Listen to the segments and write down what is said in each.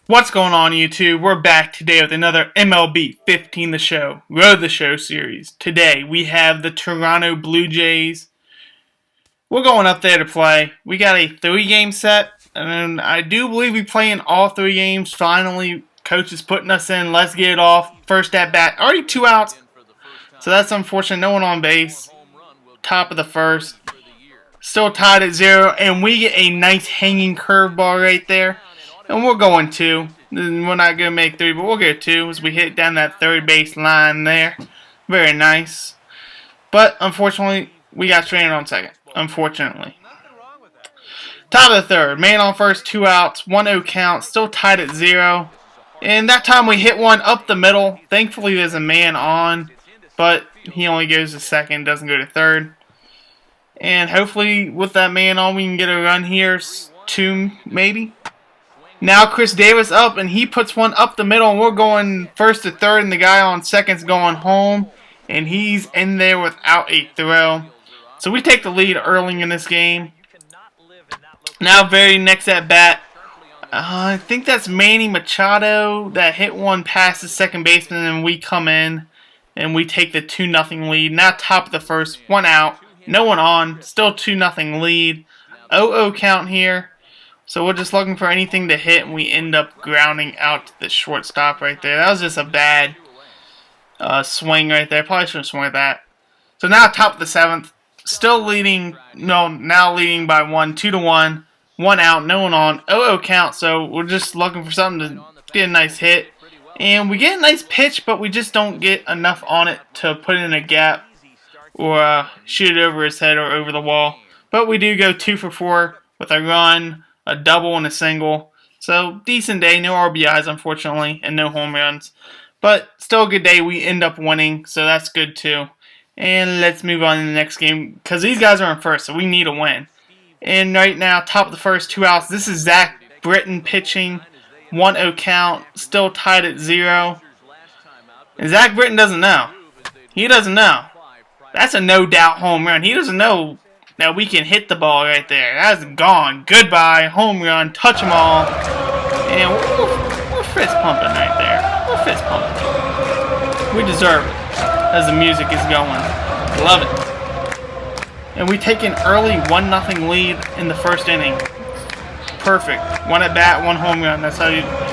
What's going on, YouTube? We're back today with another MLB 15 The Show, Road the Show series. Today, we have the Toronto Blue Jays. We're going up there to play. We got a 3-game set, and I do believe we play in all 3 games. Finally, coach is putting us in. Let's get it off. First at bat. Already 2 outs, so that's unfortunate. No one on base. Top of the first. Still tied at 0, and we get a nice hanging curveball right there. And we're going 2. We're not going to make 3, but we'll get 2 as we hit down that third base line there. Very nice. But, unfortunately, we got stranded on second. Unfortunately. Top of the third. Man on first, 2 outs. 1-0 count. Still tied at 0. And that time we hit one up the middle. Thankfully, there's a man on. But he only goes to second. Doesn't go to third. And hopefully, with that man on, we can get a run here. 2, maybe. Now Chris Davis up, and he puts one up the middle, and we're going first to third, and the guy on second's going home, and he's in there without a throw. So we take the lead early in this game. Now very next at bat, I think that's Manny Machado that hit one past the second baseman, and we come in, and we take the 2-0 lead. Now top of the first, 1 out, no one on, still 2-0 lead. 0-0 count here. So we're just looking for anything to hit, and we end up grounding out to the shortstop right there. That was just a bad swing right there. Probably shouldn't have swung at that. So now top of the 7th. Still leading, now leading by 1, 2-1. 1 out, no one on. 0-0 count, so we're just looking for something to get a nice hit. And we get a nice pitch, but we just don't get enough on it to put in a gap or shoot it over his head or over the wall. But we do go 2 for 4 with a run, a double, and a single. So, decent day. No RBIs, unfortunately, and no home runs. But, still a good day. We end up winning, so that's good, too. And let's move on to the next game, because these guys are in first, so we need a win. And right now, top of the first, 2 outs. This is Zach Britton pitching. 1-0 count. Still tied at 0. And Zach Britton doesn't know. He doesn't know. That's a no-doubt home run. He doesn't know that we can hit the ball right there. That's gone. Goodbye. Home run. Touch them all. And we're fist pumping right there. We're fist pumping. We deserve it as the music is going. Love it. And we take an early 1-0 lead in the first inning. Perfect. 1 at bat, 1 home run. That's how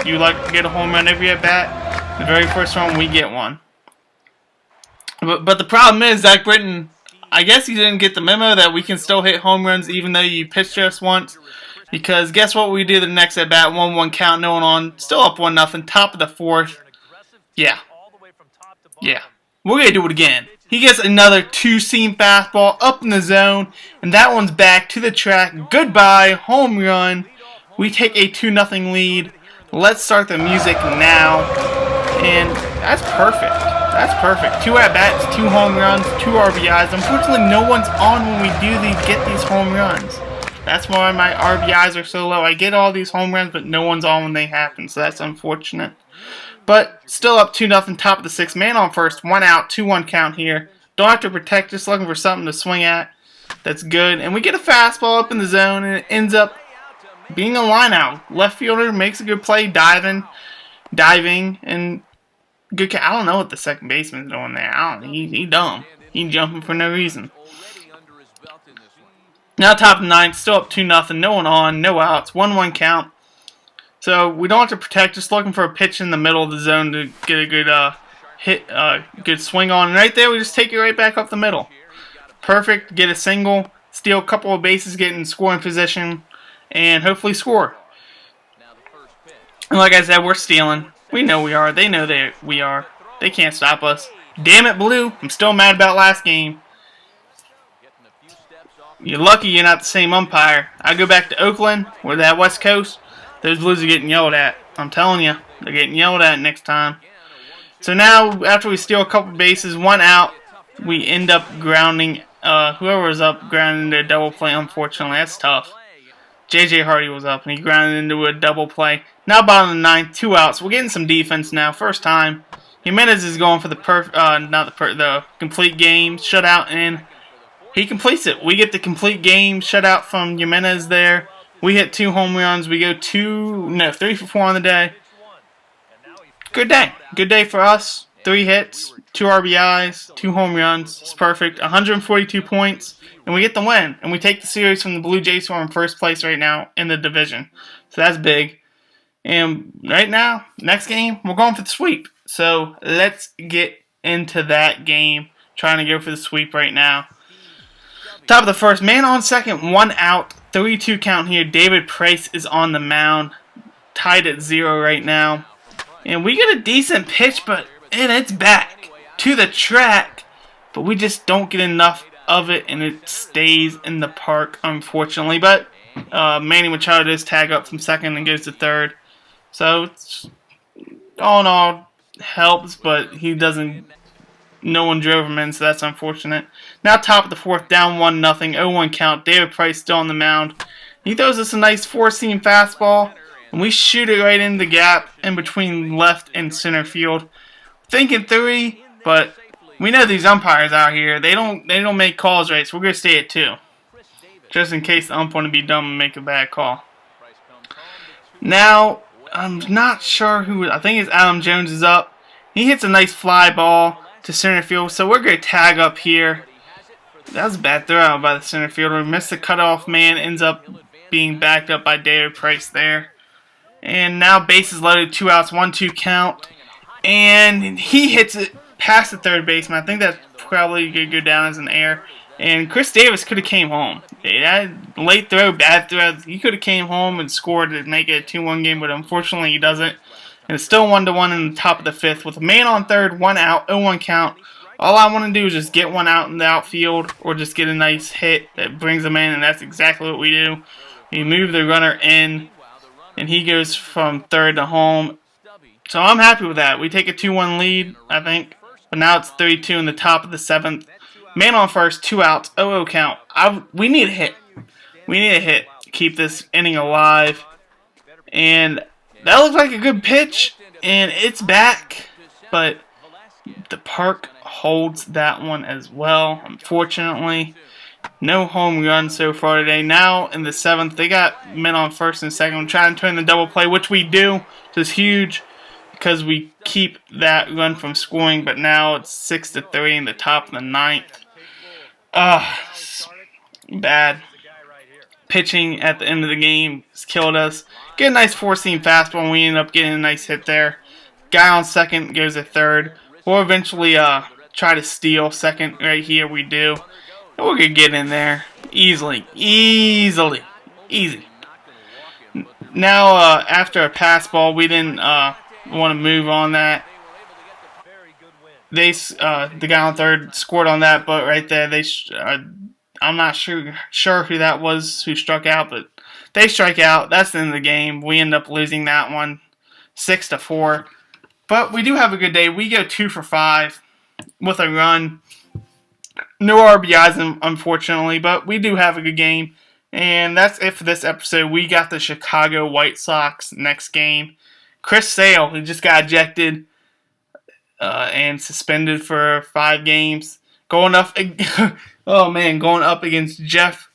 you like to get a home run every at bat. The very first one, we get one. But the problem is, Zach Britton, I guess he didn't get the memo that we can still hit home runs even though you pitched us once. Because guess what we do the next at bat? 1-1 count, no one on. Still up 1-0. Top of the 4th. Yeah. We're going to do it again. He gets another 2-seam fastball up in the zone. And that one's back to the track. Goodbye. Home run. We take a 2-0 lead. Let's start the music now. And that's perfect. That's perfect. 2 at-bats, 2 home runs, 2 RBIs. Unfortunately, no one's on when we get these home runs. That's why my RBIs are so low. I get all these home runs, but no one's on when they happen, so that's unfortunate. But still up 2-0, top of the 6th. Man on first, 1 out, 2-1 count here. Don't have to protect, just looking for something to swing at. That's good. And we get a fastball up in the zone, and it ends up being a line out. Left fielder makes a good play, diving, and good. I don't know what the second baseman's doing there. He dumb. He jumping for no reason. Now top of the 9th, still up 2-0. No one on, no outs, 1-1 count. So we don't have to protect. Just looking for a pitch in the middle of the zone to get a good hit, good swing on. And right there, we just take it right back up the middle. Perfect. Get a single, steal a couple of bases, get in scoring position, and hopefully score. And like I said, we're stealing. We know we are. They know we are. They can't stop us. Damn it, Blue. I'm still mad about last game. You're lucky you're not the same umpire. I go back to Oakland, or that West Coast. Those Blues are getting yelled at. I'm telling you. They're getting yelled at next time. So now, after we steal a couple bases, 1 out, we end up grounding. Whoever was up grounded into a double play, unfortunately. That's tough. J.J. Hardy was up, and he grounded into a double play. Now bottom of the 9th, 2 outs. We're getting some defense now. First time. Jimenez is going for the complete game shutout, and he completes it. We get the complete game shutout from Jimenez there. We hit 2 home runs. We go 3 for 4 on the day. Good day. Good day for us. 3 hits, 2 RBIs, 2 home runs. It's perfect. 142 points, and we get the win. And we take the series from the Blue Jays, who are in first place right now in the division. So that's big. And right now, next game, we're going for the sweep. So let's get into that game. Trying to go for the sweep right now. Top of the first, man on second, 1 out, 3-2 count here. David Price is on the mound, tied at 0 right now. And we get a decent pitch, and it's back to the track. But we just don't get enough of it, and it stays in the park, unfortunately. But Manny Machado does tag up from second and goes to third. So, it's, all in all, helps, but he doesn't. No one drove him in, so that's unfortunate. Now top of the fourth, down 1-0, 0-1 count. David Price still on the mound. He throws us a nice 4-seam fastball, and we shoot it right in the gap in between left and center field. Thinking 3, but we know these umpires out here. They don't make calls right, so we're gonna stay at 2, just in case the ump want to be dumb and make a bad call. Now I'm not sure who. I think it's Adam Jones is up. He hits a nice fly ball to center field, so we're going to tag up here. That was a bad throw out by the center fielder. Missed the cutoff man, ends up being backed up by David Price there. And now bases loaded, 2 outs, 1-2 count. And he hits it past the third baseman. I think that's probably going to go down as an error. And Chris Davis could have came home. That late throw, bad throw. He could have came home and scored to make it a 2-1 game, but unfortunately he doesn't. And it's still 1-1 in the top of the fifth with a man on third, 1 out, 0-1 count. All I want to do is just get 1 out in the outfield or just get a nice hit that brings them in, and that's exactly what we do. We move the runner in, and he goes from third to home. So I'm happy with that. We take a 2-1 lead, I think. But now it's 3-2 in the top of the seventh. Man on first, 2 outs, 0-0 count. We need a hit. We need a hit to keep this inning alive. And that looks like a good pitch, and it's back, but the park holds that one as well, unfortunately. No home run so far today. Now in the seventh, they got men on first and second. I'm trying to turn the double play, which we do, which is huge because we keep that run from scoring, but now it's 6-3 in the top of the ninth. Bad. Pitching at the end of the game has killed us. Get a nice 4-seam fastball, and we end up getting a nice hit there. Guy on second goes to third. We'll eventually try to steal second right here. We do. And we're going to get in there easily. Easy. Now, after a pass ball, we didn't want to move on that. The guy on third scored on that, but right there, I'm not sure who that was who struck out, but they strike out. That's the end of the game. We end up losing that one 6-4. But we do have a good day. We go 2 for 5 with a run. No RBIs, unfortunately, but we do have a good game. And that's it for this episode. We got the Chicago White Sox next game. Chris Sale, who just got ejected and suspended for 5 games. Going up against Jeff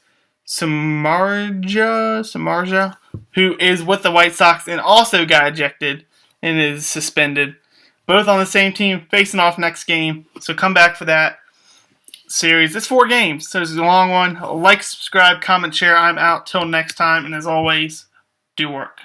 Samardzija, who is with the White Sox and also got ejected and is suspended. Both on the same team, facing off next game. So come back for that series. It's 4 games, so it's a long one. Like, subscribe, comment, share. I'm out till next time, and as always, do work.